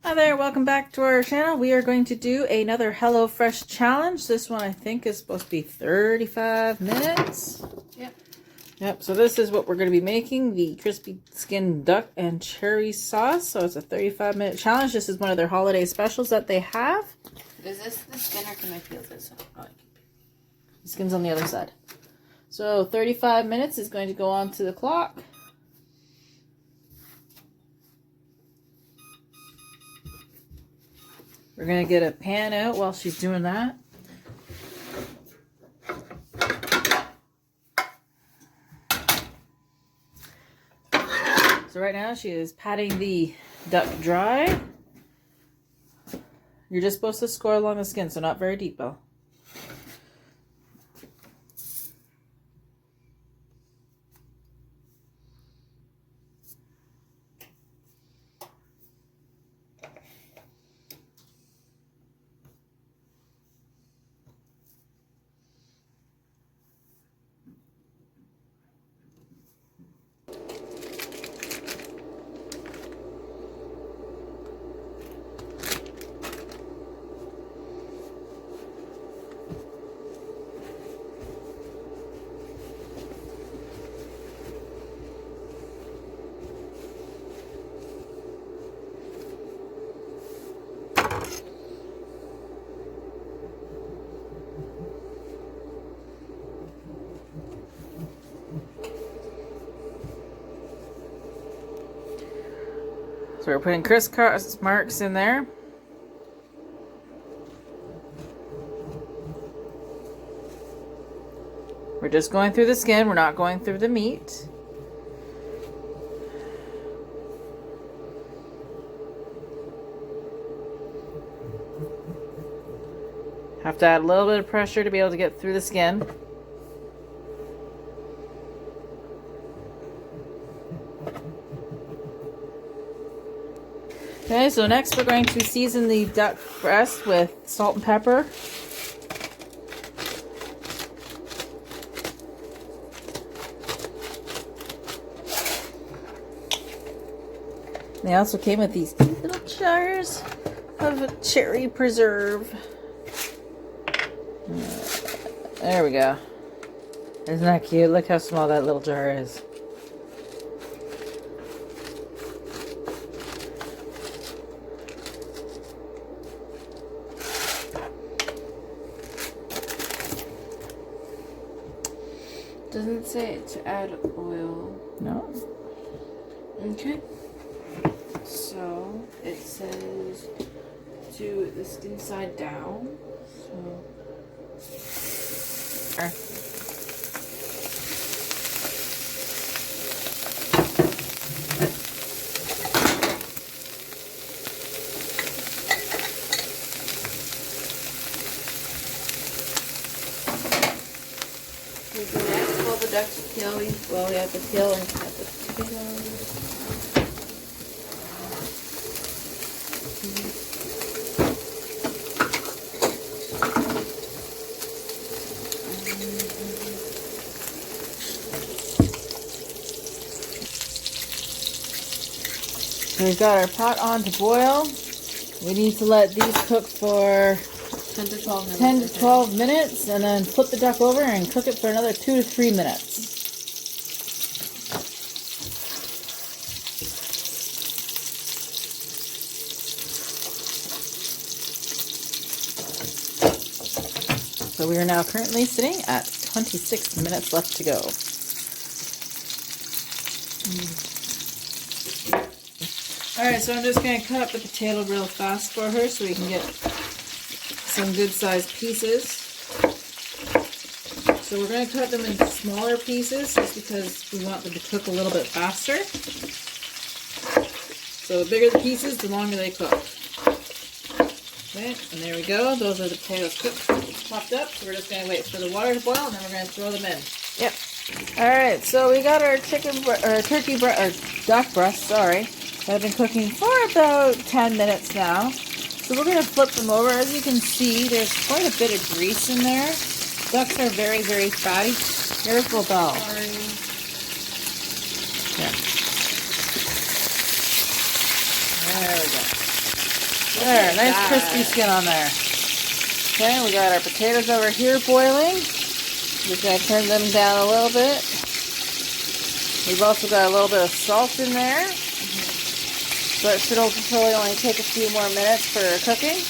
Hi there, welcome back to our channel. We are going to do another HelloFresh challenge. This one I think is supposed to be 35 minutes. Yep, so this is what we're going to be making, the crispy skin duck and cherry sauce. So it's a 35-minute challenge. This is one of their holiday specials that they have. Is this the skin or can I peel this? The skin's on the other side. So 35 minutes is going to go on to the clock. We're going to get a pan out while she's doing that. So right now she is patting the duck dry. You're just supposed to score along the skin, so not very deep, Belle. So we're putting crisscross marks in there. We're just going through the skin. We're not going through the meat. Have to add a little bit of pressure to be able to get through the skin. Okay, so next we're going to season the duck breast with salt and pepper. They also came with these cute little jars of cherry preserve. There we go. Isn't that cute? Look how small that little jar is. Doesn't say to add oil. No. Okay. So it says to the skin side down. So. While the ducks peel, we have to peel and cut the potatoes. We've got our pot on to boil. We need to let these cook for 10 to 12 minutes. 10 to 12 minutes and then flip the duck over and cook it for another 2 to 3 minutes. So we are now currently sitting at 26 minutes left to go. Alright, so I'm just going to cut up the potato real fast for her so we can get some good sized pieces. So we're going to cut them into smaller pieces just because we want them to cook a little bit faster. So the bigger the pieces, the longer they cook. Okay, and there we go. Those are the potatoes cooked, chopped up. So we're just going to wait for the water to boil and then we're going to throw them in. Yep. Alright, so we got our duck breast, sorry. I've been cooking for about 10 minutes now. So we're going to flip them over. As you can see, there's quite a bit of grease in there. Ducks are very, very fatty. Careful, Belle. Sorry. Yeah. There we go. There, nice crispy skin on there. Okay, we got our potatoes over here boiling. We're going to turn them down a little bit. We've also got a little bit of salt in there. So it should hopefully only take a few more minutes for cooking.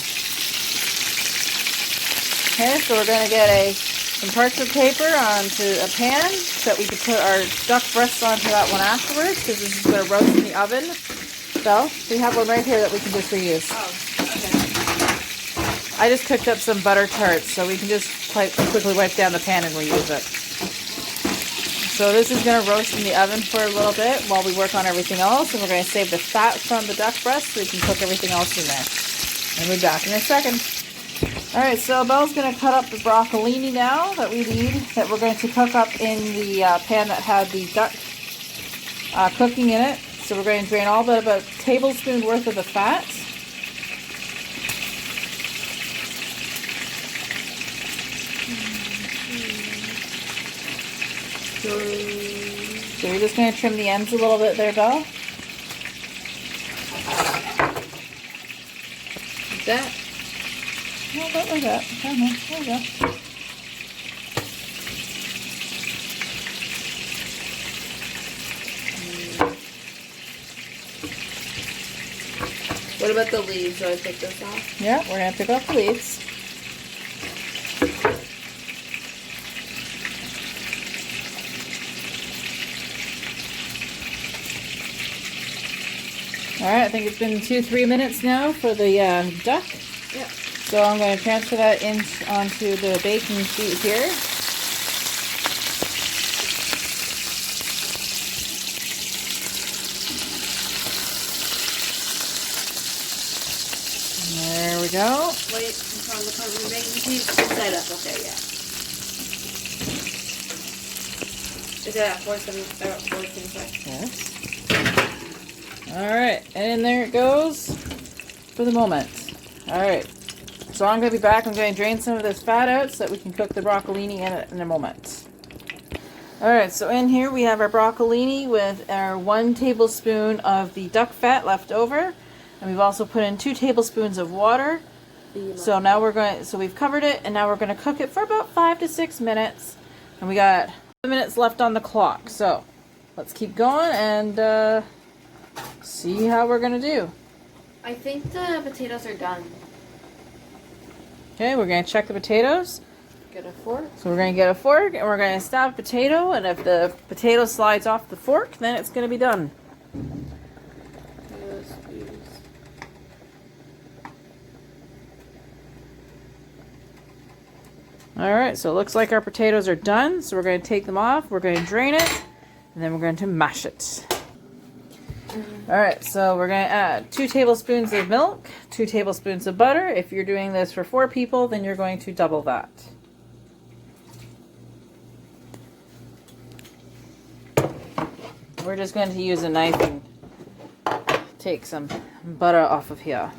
Okay, so we're going to get some parchment paper onto a pan so that we can put our duck breasts onto that one afterwards, because this is going to roast in the oven. So we have one right here that we can just reuse. Oh, okay. I just cooked up some butter tarts, so we can just quite quickly wipe down the pan and reuse it. So this is going to roast in the oven for a little bit while we work on everything else, and we're going to save the fat from the duck breast so we can cook everything else in there. And we'll be back in a second. Alright, so Belle's going to cut up the broccolini now that we need, that we're going to cook up in the pan that had the duck cooking in it. So we're going to drain all but about a tablespoon worth of the fat. So you're just going to trim the ends a little bit there, Belle. Like that? No, about like that. There we go. What about the leaves? Do I take this off? Yeah, we're going to pick off the leaves. Alright, I think it's been 2-3 minutes now for the duck. Yeah. So I'm going to transfer that in onto the baking sheet here. There we go. Wait, from the baking sheet side up. Okay, yeah. Is it at 475? Yes. Alright, and in there it goes for the moment. Alright, so I'm going to be back. I'm going to drain some of this fat out so that we can cook the broccolini in it in a moment. Alright, so in here we have our broccolini with our 1 tablespoon of the duck fat left over. And we've also put in 2 tablespoons of water. So now we've covered it, and now we're going to cook it for about 5 to 6 minutes. And we got 5 minutes left on the clock. So let's keep going and see how we're going to do. I think the potatoes are done. Okay, we're going to check the potatoes. Get a fork. So we're going to get a fork, and we're going to stab a potato, and if the potato slides off the fork, then it's going to be done. Yes, please. Alright, so it looks like our potatoes are done, so we're going to take them off, we're going to drain it, and then we're going to mash it. Alright, so we're going to add 2 tablespoons of milk, 2 tablespoons of butter. If you're doing this for 4 people, then you're going to double that. We're just going to use a knife and take some butter off of here.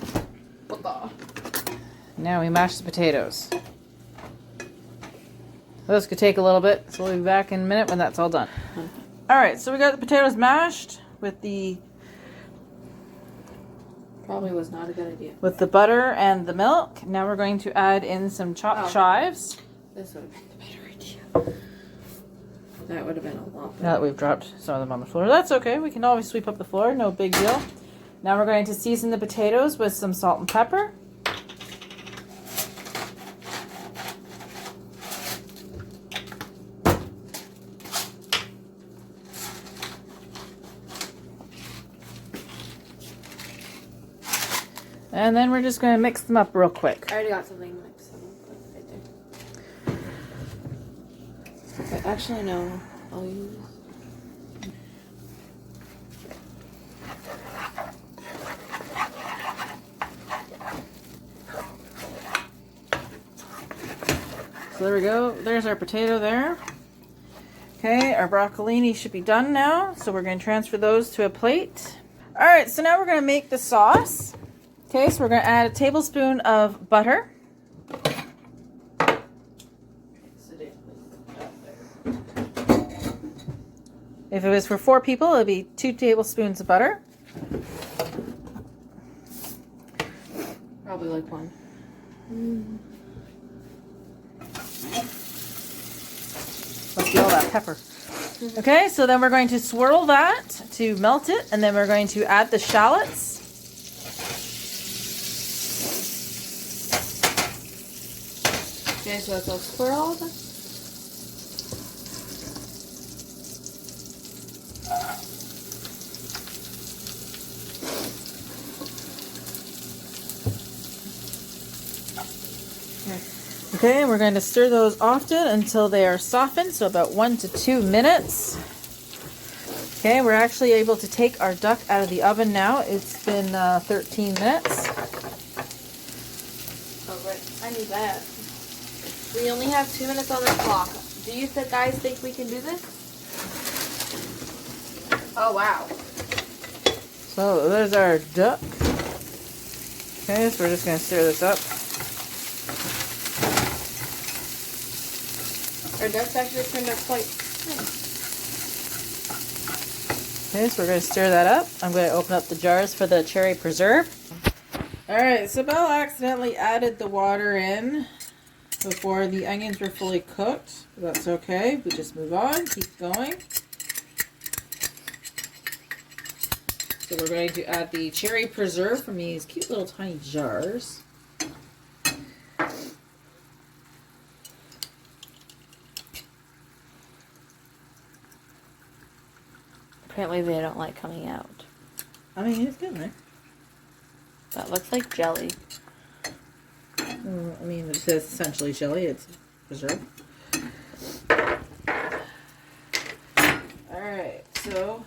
Now we mash the potatoes. This could take a little bit, so we'll be back in a minute when that's all done. Alright, so we got the potatoes mashed with the Probably was not a good idea. with the butter and the milk. Now we're going to add in some chopped chives. This would have been the better idea. That would have been a lot better. Now that we've dropped some of them on the floor. That's okay, we can always sweep up the floor, no big deal. Now we're going to season the potatoes with some salt and pepper. And then we're just going to mix them up real quick. I already got something mixed right there. Okay, actually, no. I'll use. So there we go. There's our potato there. Okay, our broccolini should be done now. So we're going to transfer those to a plate. Alright, so now we're going to make the sauce. Okay, so we're going to add a tablespoon of butter. If it was for 4 people, it would be 2 tablespoons of butter. Probably like one. Must be all that pepper. Okay, so then we're going to swirl that to melt it, and then we're going to add the shallots. Okay, so that's all swirled. Okay, we're going to stir those often until they are softened, so about 1 to 2 minutes. Okay, we're actually able to take our duck out of the oven now. It's been 13 minutes. Oh, right. I knew that. We only have 2 minutes on the clock. Do you guys think we can do this? Oh, wow. So there's our duck. Okay, so we're just going to stir this up. Our ducks actually turned out quite nice. Okay, so we're going to stir that up. I'm going to open up the jars for the cherry preserve. Alright, so Belle accidentally added the water in before the onions were fully cooked. That's okay. We just move on, keep going. So we're going to add the cherry preserve from these cute little tiny jars. Apparently they don't like coming out. I mean, it's good, right? That looks like jelly. I mean, it says essentially jelly. It's preserve. Alright, so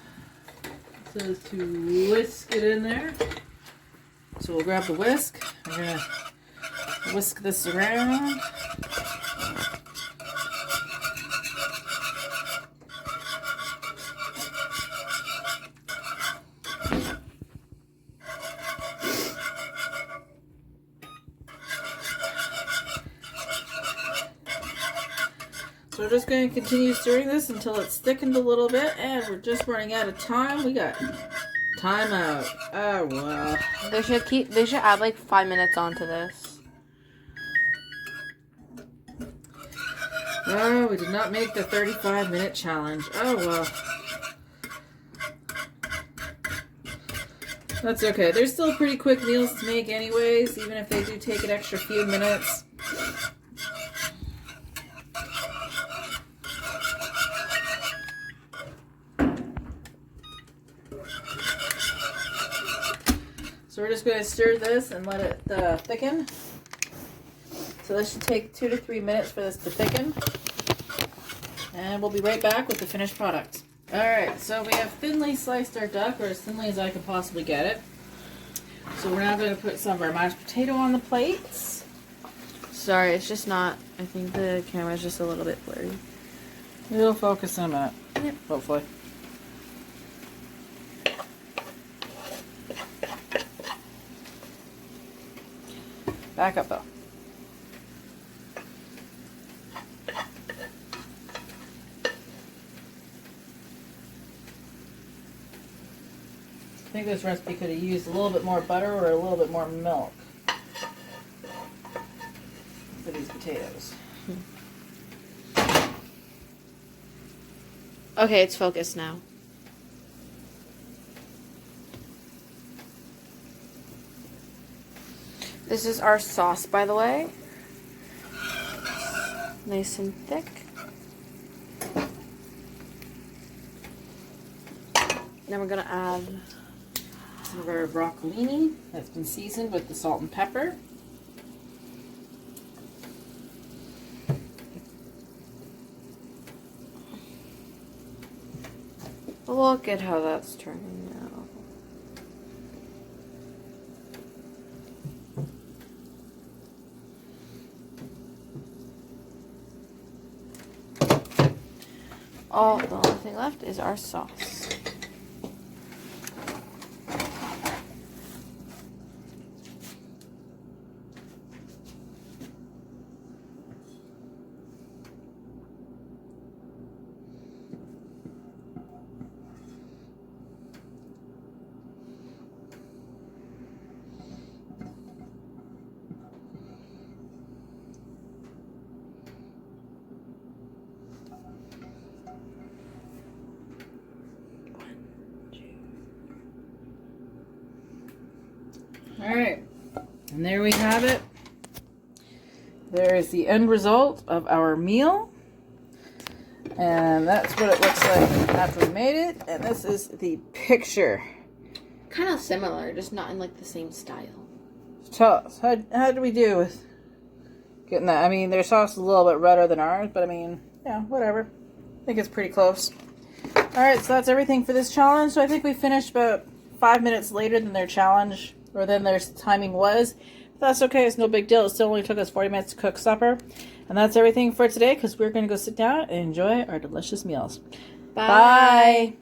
it says to whisk it in there. So we'll grab the whisk. We're going to whisk this around. So we're just going to continue stirring this until it's thickened a little bit, and we're just running out of time. We got time out. Oh wow. They should add like 5 minutes onto this. Oh, we did not make the 35-minute challenge. Oh well. That's okay. They're still pretty quick meals to make anyways, even if they do take an extra few minutes. So we're just going to stir this and let it thicken. So this should take 2 to 3 minutes for this to thicken. And we'll be right back with the finished product. Alright, so we have thinly sliced our duck, or as thinly as I can possibly get it. So we're now going to put some of our mashed potato on the plates. Sorry, it's just not. I think the camera's just a little bit blurry. It'll focus in a minute. Yep. Hopefully. Back up though. I think this recipe could have used a little bit more butter or a little bit more milk for these potatoes. Okay, it's focused now. This is our sauce, by the way. Nice and thick. Then we're gonna add Some of our broccolini that's been seasoned with the salt and pepper. Look at how that's turning out. The only thing left is our sauce. Alright. And there we have it. There's the end result of our meal. And that's what it looks like after we made it. And this is the picture. Kind of similar, just not in like the same style. Tell us, how did we do with getting that? I mean, their sauce is a little bit redder than ours, but I mean, yeah, whatever. I think it's pretty close. Alright, so that's everything for this challenge. So I think we finished about 5 minutes later than their challenge, or than their timing was. But that's okay, it's no big deal. It still only took us 40 minutes to cook supper. And that's everything for today, because we're going to go sit down and enjoy our delicious meals. Bye. Bye.